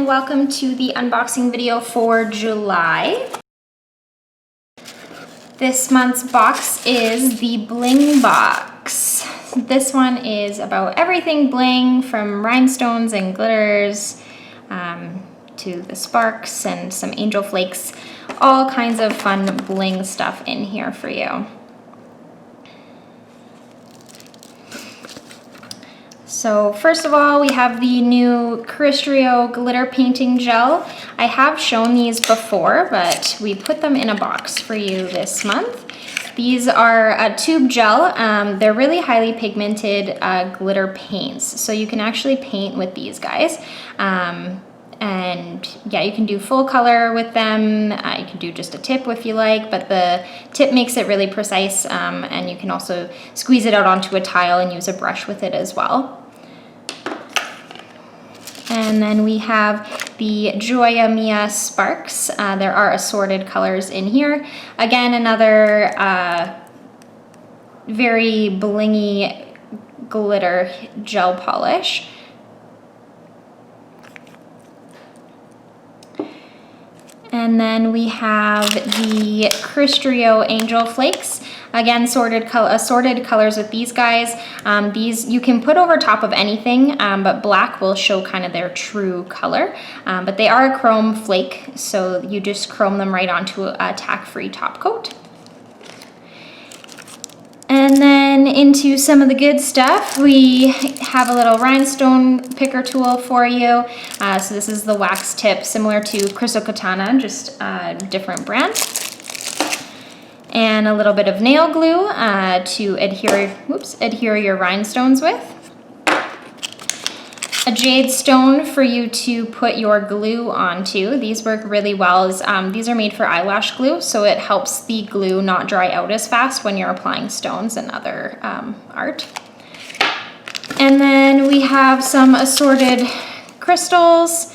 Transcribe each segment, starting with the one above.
welcome to the unboxing video for July. This month's box is the bling box. This one is about everything bling, from rhinestones and glitters to the sparks and some angel flakes. All kinds of fun bling stuff in here for you. So first of all, we have the new Cristrio glitter painting gel. I have shown these before, but we put them in a box for you this month. These are a tube gel. They're really highly pigmented glitter paints. So you can actually paint with these guys. And yeah, you can do full color with them. You can do just a tip if you like, but the tip makes it really precise. And you can also squeeze it out onto a tile and use a brush with it as well. And then we have the Joya Mia Sparks. There are assorted colors in here. Again, another very blingy glitter gel polish. And then we have the Cristrio Angel Flakes. Again, assorted colors with these guys. These you can put over top of anything, but black will show kind of their true color. But they are a chrome flake, so you just chrome them right onto a tack-free top coat. And then into some of the good stuff, we have a little rhinestone picker tool for you. So this is the wax tip, similar to Chrysokatana, just a different brand. And a little bit of nail glue to adhere your rhinestones with. A jade stone for you to put your glue onto. These work really well. These are made for eyelash glue, so it helps the glue not dry out as fast when you're applying stones and other art. And then we have some assorted crystals,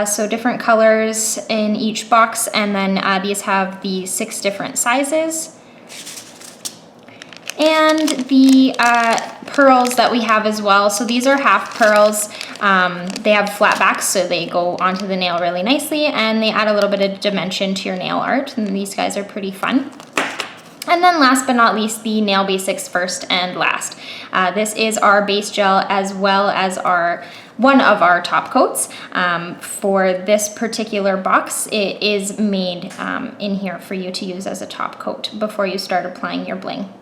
so different colors in each box, and then these have the 6 different sizes. And the pearls that we have as well. So these are half pearls. They have flat backs, so they go onto the nail really nicely, and they add a little bit of dimension to your nail art, and these guys are pretty fun. And then last but not least, the Nail Basics first and last. This is our base gel as well as one of our top coats. For this particular box, it is made in here for you to use as a top coat before you start applying your bling.